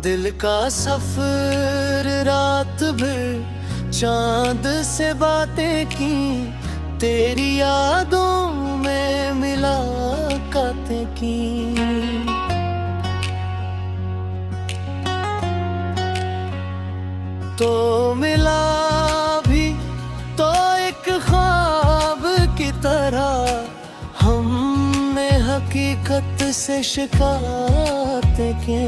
दिल का सफर रात भर चांद से बातें की, तेरी यादों में मुलाकातें की। तो मिला भी तो एक ख्वाब की तरह, हमने हकीकत से शिकायतें की।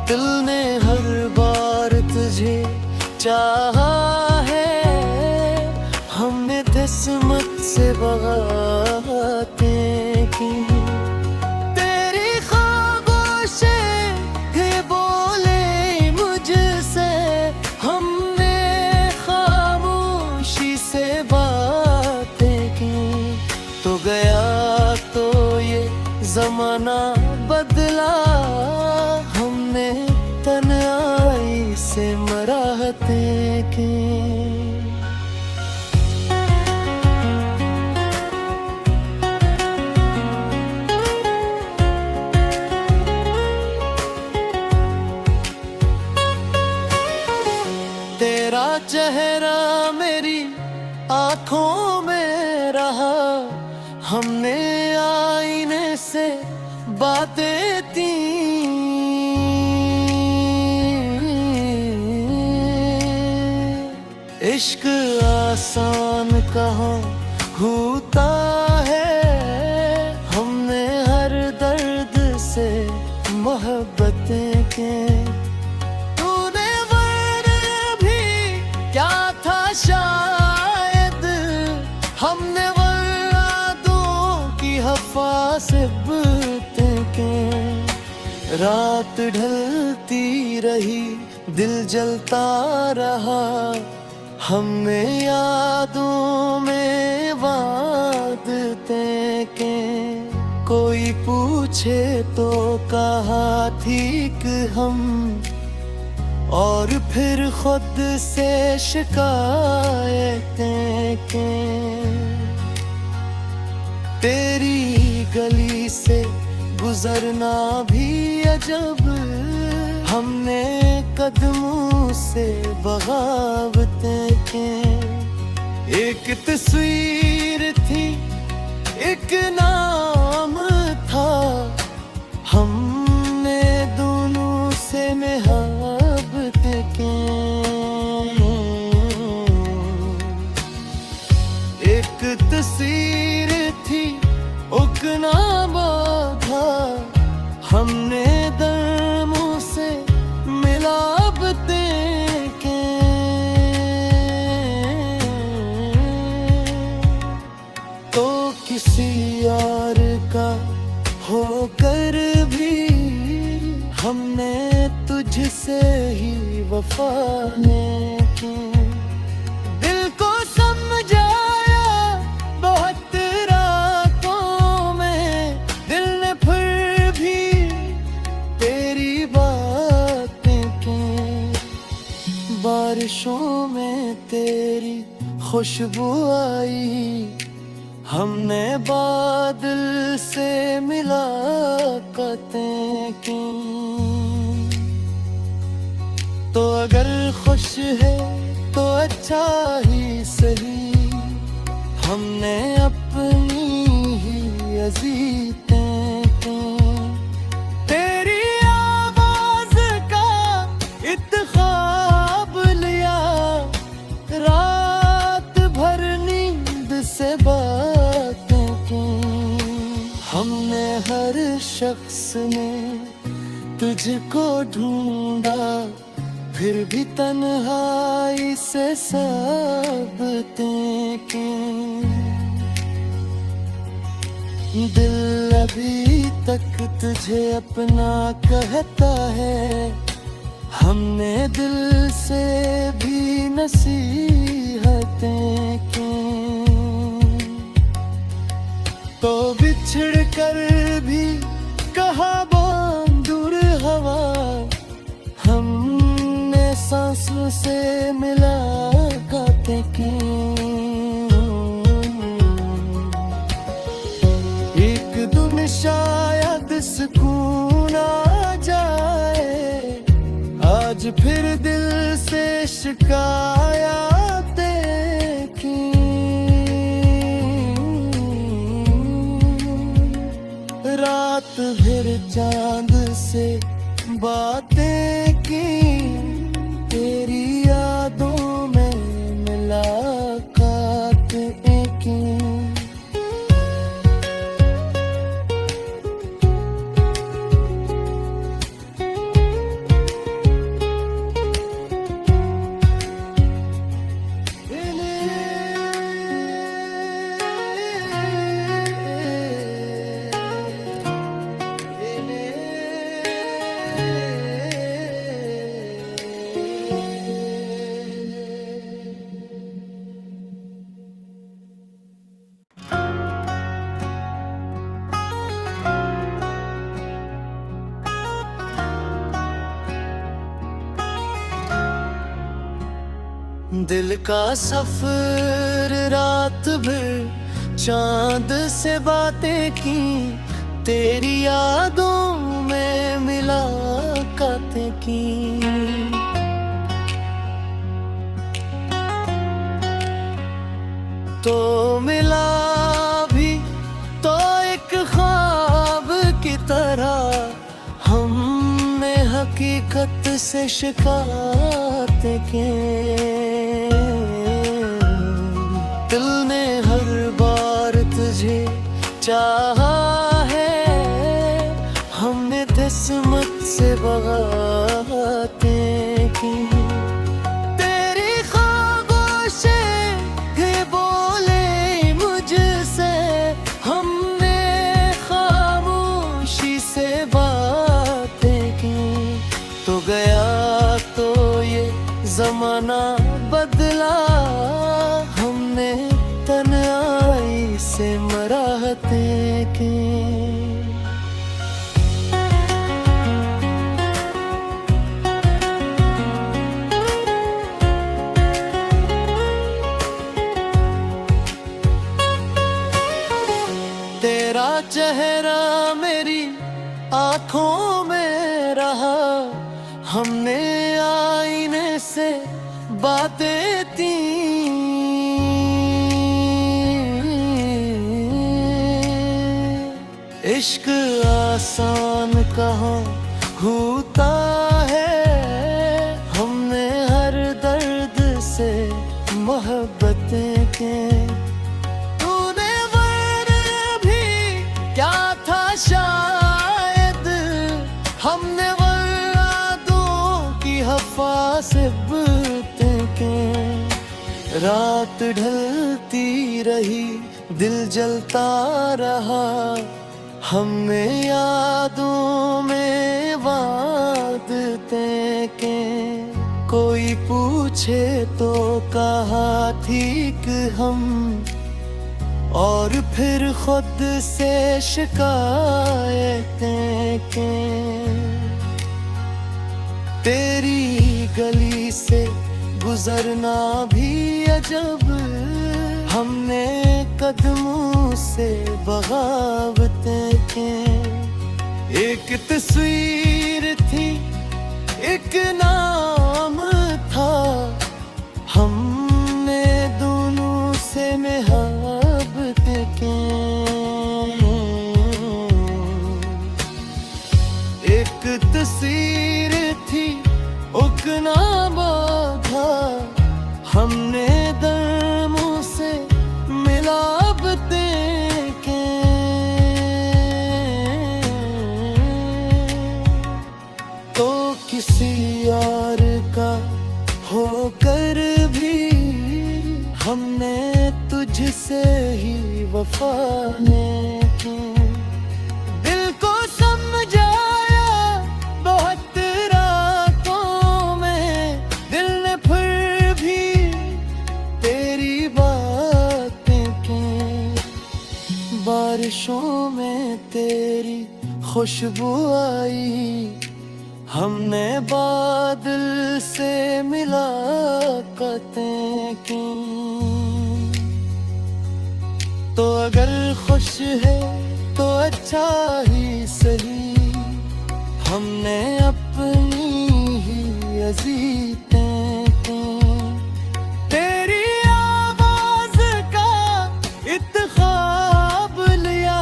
दिल ने हर बार तुझे चाहा है, हमने किस्मत से बातें की। तेरी खामोशी ये बोले मुझसे, हमने खामोशी से बातें की। तो गया तो ये जमाना बदला, हमने तन्हाई से मराहतें की। तेरा चेहरा मेरी आँखों में रहा, हमने आईने से बातें की। इश्क आसान कहाँ होता है, हमने हर दर्द से मोहब्बतें की। तूने वरना भी क्या था शायद, हमने वादों की हिफाज़तें की। रात ढलती रही दिल जलता रहा, हमने यादों में वादतें की। कोई पूछे तो कहा ठीक हम, और फिर खुद से शिकायतें की। तेरी गली से गुजरना भी अजब, हमने कदमों से बगावतें की। एक तस्वीर थी एक नाम था, हमने दोनों से मोहब्बतें की। एक तस्वीर थी एक नाम था, हमने दमों से मिलावतें की। तो किसी यार का होकर भी, हमने तुझसे ही वफा की। दिल को समझाया बहुत रातों में, दिल ने फिर भी तेरी बातें की। बारिशों में तेरी खुशबू आई, हमने बादल से मुलाकातें की। तो अगर खुश है तो अच्छा ही सही, हमने अपनी ही अज़ीज़ें की। तेरी आवाज़ का इत्ख़ाब लिया, रात भर नींद से बातें की। हमने हर शख्स में तुझको ढूंढा, फिर भी तन्हाई से साबतें की। दिल अभी तक तुझे अपना कहता है, हमने दिल से भी नसीहतें की। तो बिछड़ कर भी कहा दूर हवा, हमने सांसों से मुलाकातें की। एक दिन शायद सुकून आज फिर दिल से शिकायतें की, रात भर चांद से बातें की, तेरी यादों में मुलाकातें की। दिल का सफर रात भर चांद से बातें की, तेरी यादों में मुलाकातें की। तो मिला भी तो एक ख्वाब की तरह, हमने हकीकत से शिकायतें की। दिल ने हर बार तुझे चाहा है, हमने किस्मत से बातें की। तेरी खामोशी ये बोले मुझसे, हमने खामोशी से बातें की। तो गया तो ये जमाना बदला, हमने तन्हाई से मराहतें की। तेरा चेहरा मेरी आँखों में रहा, हमने आईने से बातें की। इश्क आसान कहाँ होता है, हमने हर दर्द से मोहब्बतें की। तूने वरना भी क्या था शायद, हमने वादों की हिफाज़तें की। रात ढलती रही दिल जलता रहा, हमने यादों में वादतें की। कोई पूछे तो कहा ठीक हम, और फिर खुद से शिकायतें की। तेरी गली से गुजरना भी अजब, हमने कदमों से बगावतें की। एक तस्वीर थी एक नाम था, हमने दोनों से मोहब्बतें की। एक तस्वीर थी एक नाम था, हमने दमों से मिलावतें की। तो किसी यार का होकर भी, हमने तुझसे ही वफा की। दिल को समझाया बहुत रातों में, दिल ने फिर भी तेरी बातें की। बारिशों में तेरी खुशबू आई, हमने बादल से मुलाकातें की। तो अगर खुश है तो अच्छा ही सही, हमने अपनी ही जीते के। तेरी आवाज का इत्तेखाब लिया,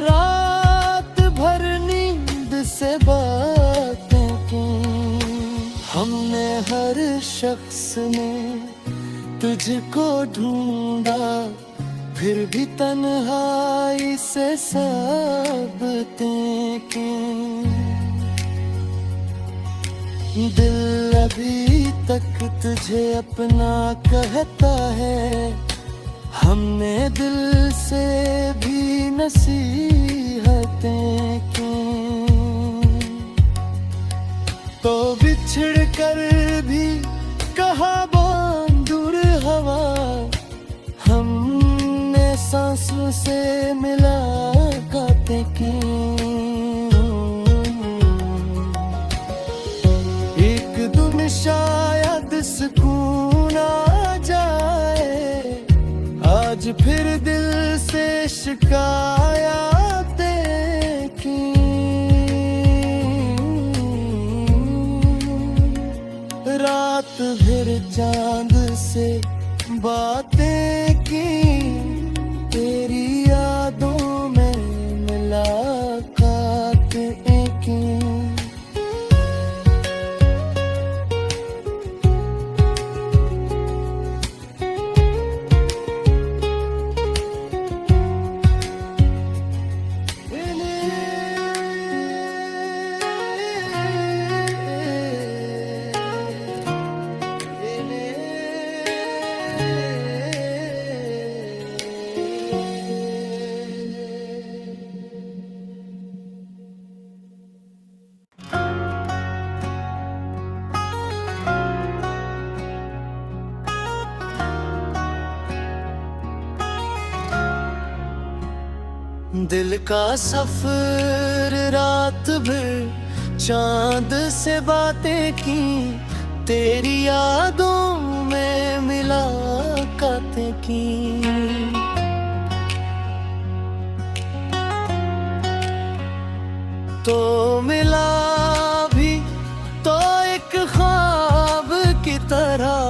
रात भर नींद से बातें की। हमने हर शख्स में तुझको ढूंढा, फिर भी तन्हाई से साबतें की। दिल अभी तक तुझे अपना कहता है, हमने दिल से भी नसीहतें की। तो बिछड़ कर भी कहा बहुत दूर हवा, हमने सांसों से मुलाकातें की। एक दिन शायद सुकून आ जाए, आज फिर दिल से शिकायतें की। रात भर चांद से बातें की, तेरी यादों में मुलाकातें की। दिल का सफर रात भर चांद से बातें की, तेरी यादों में मुलाकातें की। तो मिला भी तो एक ख्वाब की तरह,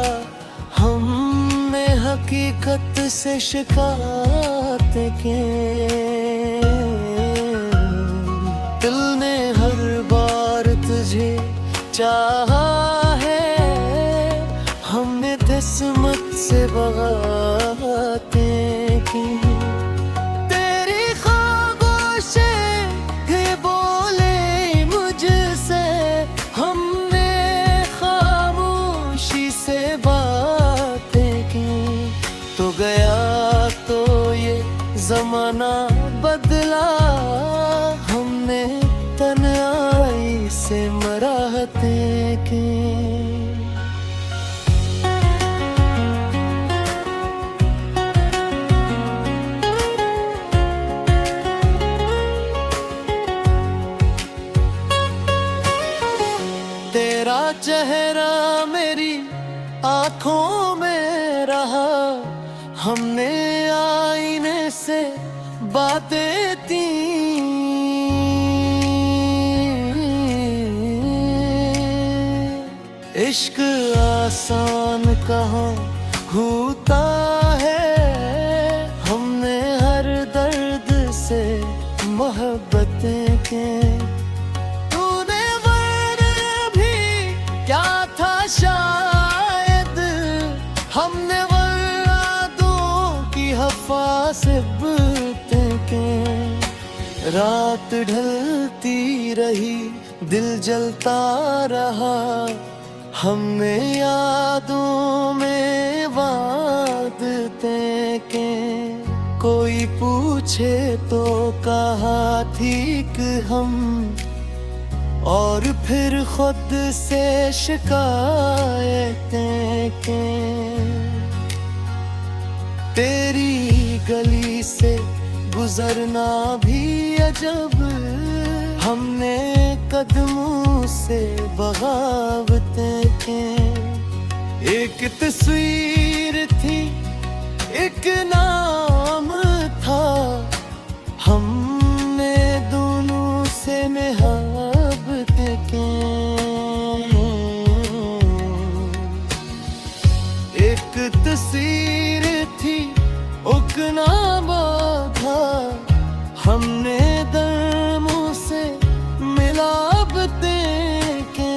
हमने हकीकत से शिकायतें की। दिल ने हर बार तुझे चाहा है, हमने किस्मत से बातें की। तेरी खामोशी ही बोले मुझसे, हमने खामोशी से बातें की। तो गया तो ये जमाना बदला, हमने तन्हाई से मराहतें की। तेरा चेहरा मेरी आँखों में रहा, हमने आईने से बातें की। इश्क आसान कहाँ होता है, हमने हर दर्द से मोहब्बतें की। तूने वरना भी क्या था शायद, हमने वादों की हिफाज़तें की। रात ढलती रही, दिल जलता रहा, हमने यादों में वादतें की। कोई पूछे तो कहा ठीक हम, और फिर खुद से शिकायतें की। तेरी गली से गुजरना भी अजब, हमने कदमों से बगावतें की। एक तस्वीर थी, एक नाम था, हमने दोनों से मोहब्बतें की। तस्वीर थी उगना बाधा, हमने दरमों से मिलावते के।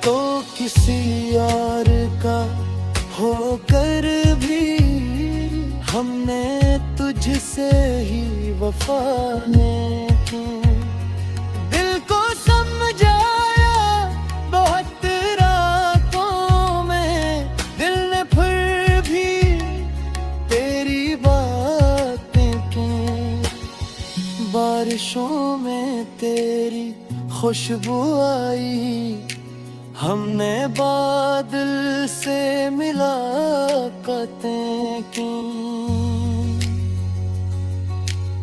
तो किसी और का होकर भी हमने तुझसे ही वफा ने की। दिल को समझाया बहुत रातों में, दिल ने फिर भी तेरी बातें की। बारिशों में तेरी खुशबू आई, हमने बादल से मुलाकातें की।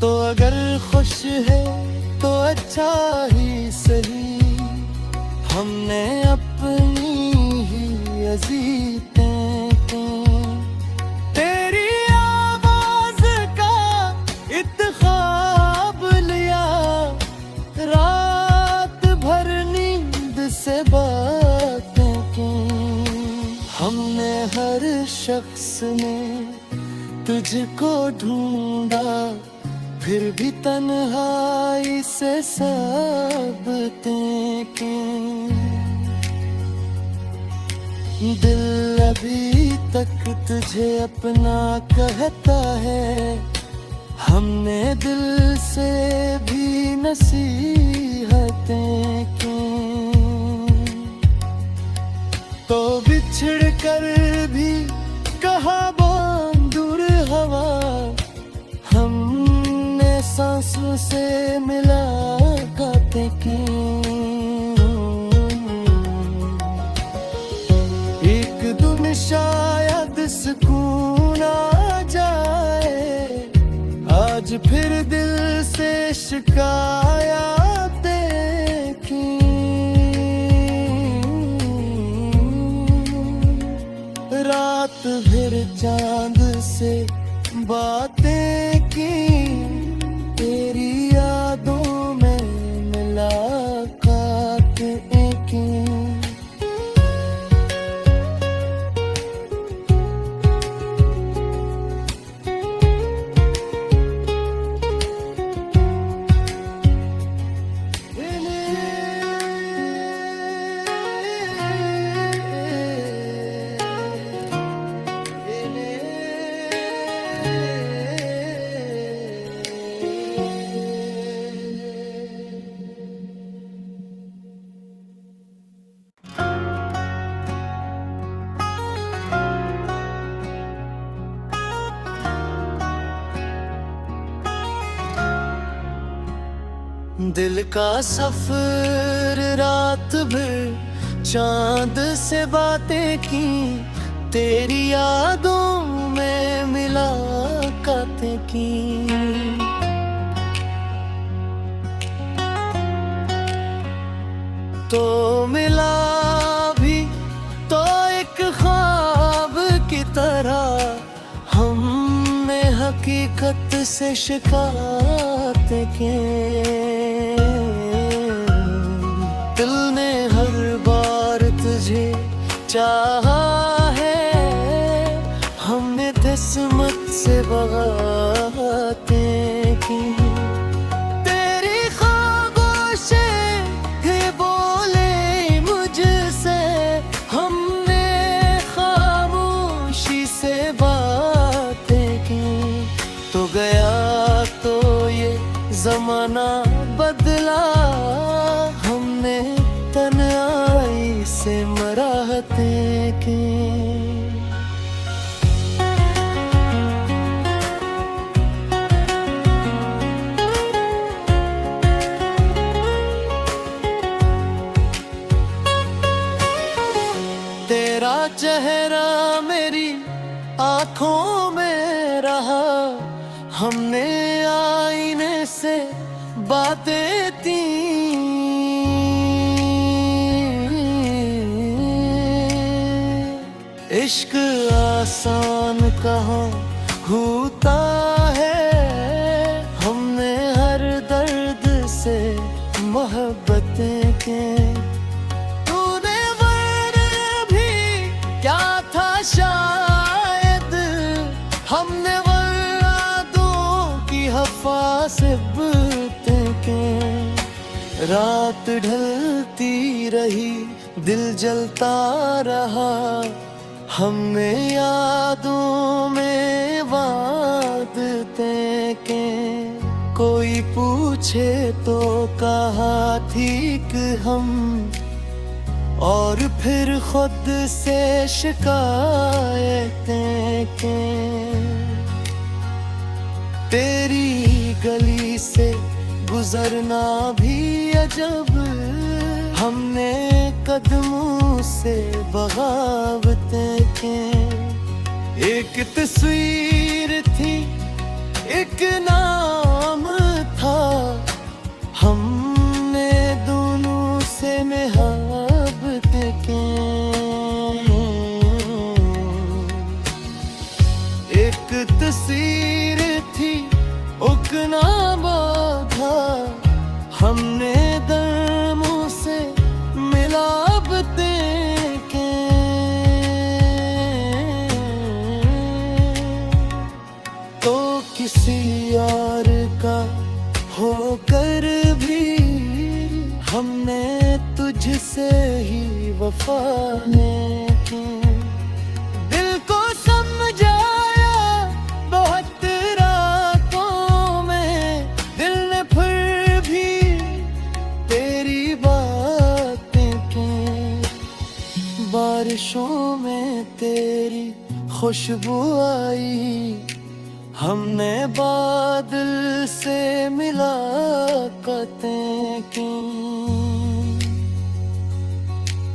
तो अगर खुश है तो अच्छा ही सही, हमने अपनी ही अज़ीज़ें की। तेरी आवाज़ का इत्ख़ाब लिया, रात भर नींद से बातें की। हमने हर शख्स में तुझको ढूंढा, फिर भी तन्हाई से साबतें की। दिल अभी तक तुझे अपना कहता है, हमने दिल से भी नसीहतें की। तो बिछड़ कर भी कहा बांध दूर हवा, हमने सांसों से मुलाकातें की। एक दिन शायद सुकून आ जाए, आज फिर दिल से शिकायतें की। रात भर चांद से बातें की, तेरी यादों में मुलाकातें की। दिल का सफर रात भर चांद से बातें की, तेरी यादों में मुलाकातें की। तो मिला भी तो एक ख्वाब की तरह, हमने हकीकत से शिकायतें की। दिल ने हर बार तुझे चाहा है, हमने किस्मत से बातें की। तेरी खामोशी ही बोले मुझसे, हमने खामोशी से बातें की। तो गया तो ये जमाना बदला, हमने तन्हाई से मराहतें की। तेरा चेहरा मेरी आँखों में रहा, हमने आईने से बातें की। इश्क आसान कहाँ होता है, हमने हर दर्द से मोहब्बतें की। तू मुनासिब के। रात ढलती रही, दिल जलता रहा, हमें यादों में वादते के। कोई पूछे तो कहा ठीक हम, और फिर खुद से शिकायतें के। तेरी गली से गुजरना भी अजब, हमने कदमों से बगावतें के। एक तस्वीर थी, एक नाम था, हमने दोनों से मोहब्बतें के। एक तस्वीर थी, एक नाम था, हमने दर्मों से मिलावतें के। तो किसी और का होकर भी हमने तुझसे ही वफा की। दिल को समझाया बहुत रातों में, दिल ने फिर भी तेरी बातें की। बारिशों में तेरी खुशबू आई, हमने बादल से मुलाकातें की।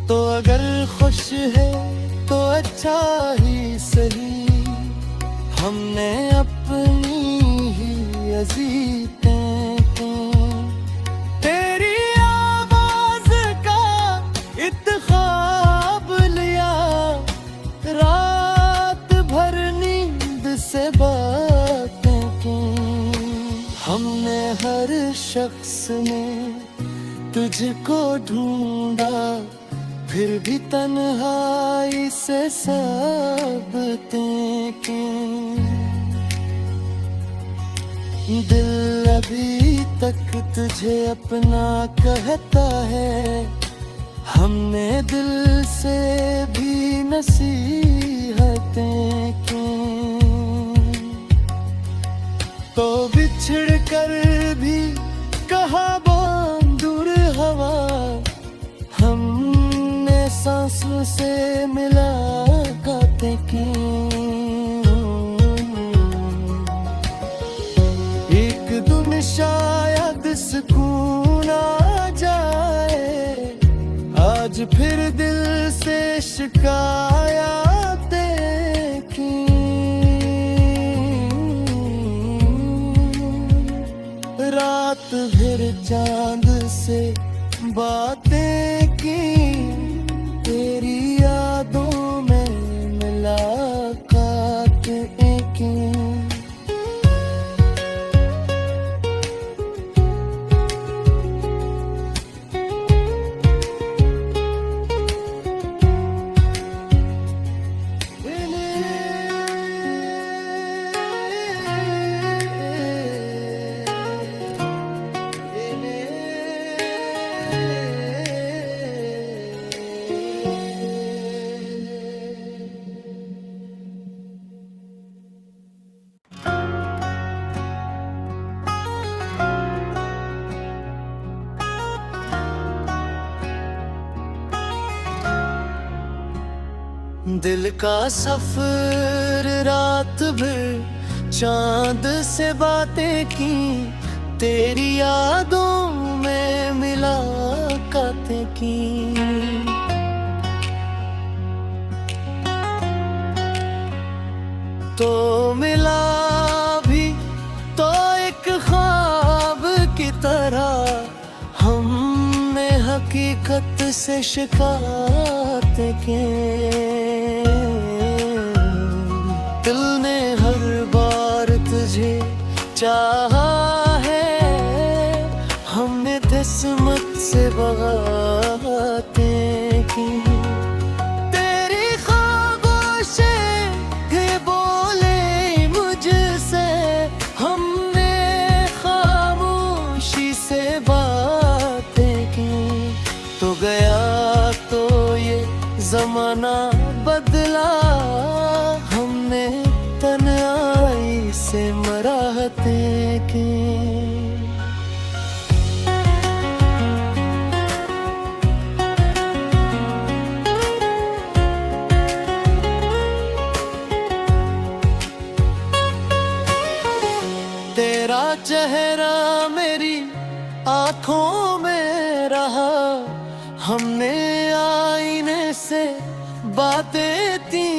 तो अगर खुश है तो अच्छा ही सही, हमने अपनी ही अज़ीज़ें की। तेरी आवाज़ का इत्ख़ाब लिया, रात भर नींद से बातें की। हमने हर शख्स में तुझको ढूंढा, फिर भी तन्हाई से साबतें की। दिल अभी तक तुझे अपना कहता है, हमने दिल से भी नसीहतें की। तो बिछड़ कर भी कहा बांध दूर हवा, हमने सांसों से मुलाकातें की। एक दिन शायद सुकून आ जाए, आज फिर दिल से शिकायतें की। रात भर चांद से बातें की, तेरी यादों में मुलाकातें की। दिल का सफर रात भर चांद से बातें की, तेरी यादों में मुलाकातें की। तो मिला भी तो एक ख्वाब की तरह, हमने हकीकत से शिकायत के। दिल ने हर बार तुझे चाहा है, हमने किस्मत से बातें की। तेरी खामोशी बोले मुझसे, हमने जमाना बदला, हमने तन्हाई से मराहतें की। तेरा चेहरा मेरी आँखों में रहा, हमने आईने से बातें की।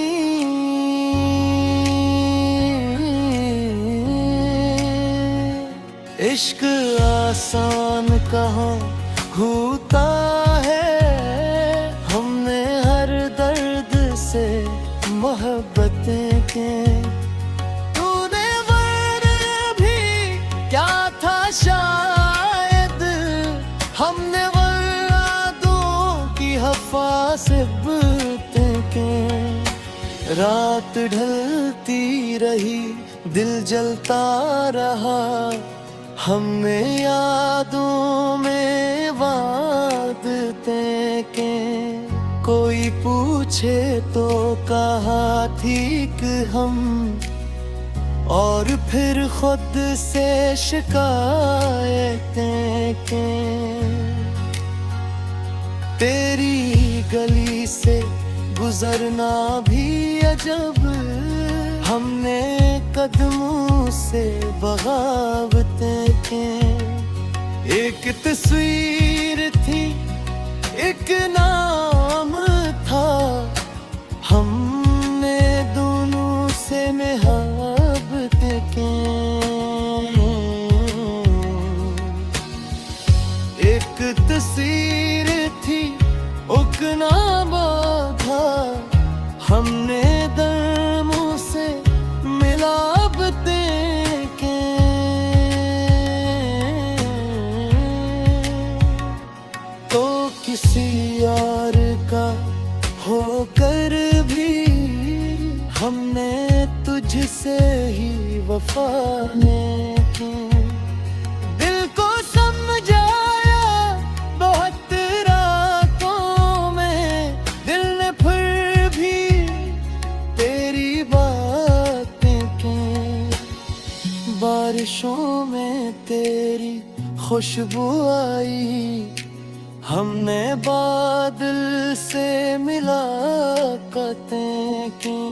इश्क आसान कहाँ होता है, हमने हर दर्द से मोहब्बतें की। तूने वरना भी क्या था शायद, हमने वादों की हिफाज़तें की। रात ढलती रही, दिल जलता रहा, हमने यादों में वादतें की। कोई पूछे तो कहा ठीक हम, और फिर खुद से शिकायतें की। तेरी गली से गुजरना भी अजब, हमने कदमों से बगावतें की। एक तस्वीर थी, एक नाम था, हमने दोनों से मोहब्बतें की। एक तस्वीर थी, एक नाम था, हमने दर्दों से मिलावतें की। तो किसी और का होकर भी हमने तुझसे ही वफा की। दिल को समझाया बहुत रातों में, दिल ने फिर भी तेरी बातें की। बारिशों में तेरी खुशबू आई, हमने बादल से मुलाकातें की।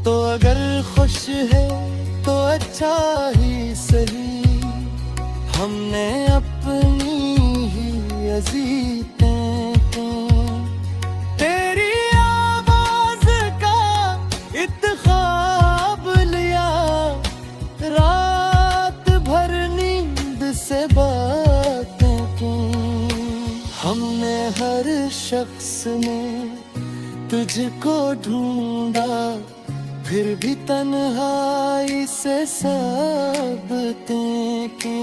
तो अगर खुश है तो अच्छा ही सही, हमने अपनी ही अज़ीज़ें की। तेरी आवाज़ का इत्ख़ाब लिया, रात भर नींद से बातें की। हमने हर शख्स में तुझको ढूंढा, फिर भी तन्हाई से साबतें की।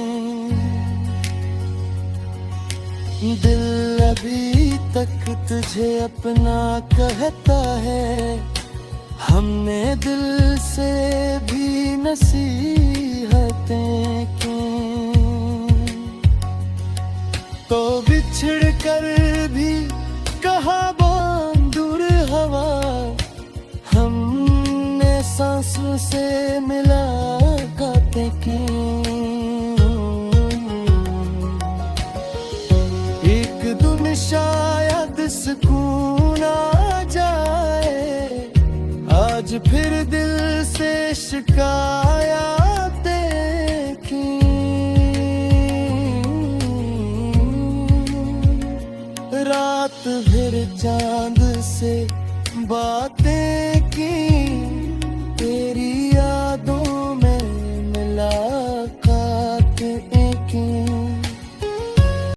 दिल अभी तक तुझे अपना कहता है, हमने दिल से भी नसीहतें की। तो बिछड़ कर भी कहा बहुत दूर हवा, हमने सांसों से मुलाकातें की। एक दिन शायद सुकून आ जाए, आज फिर दिल से शिकायतें की। रात फिर चांद से बात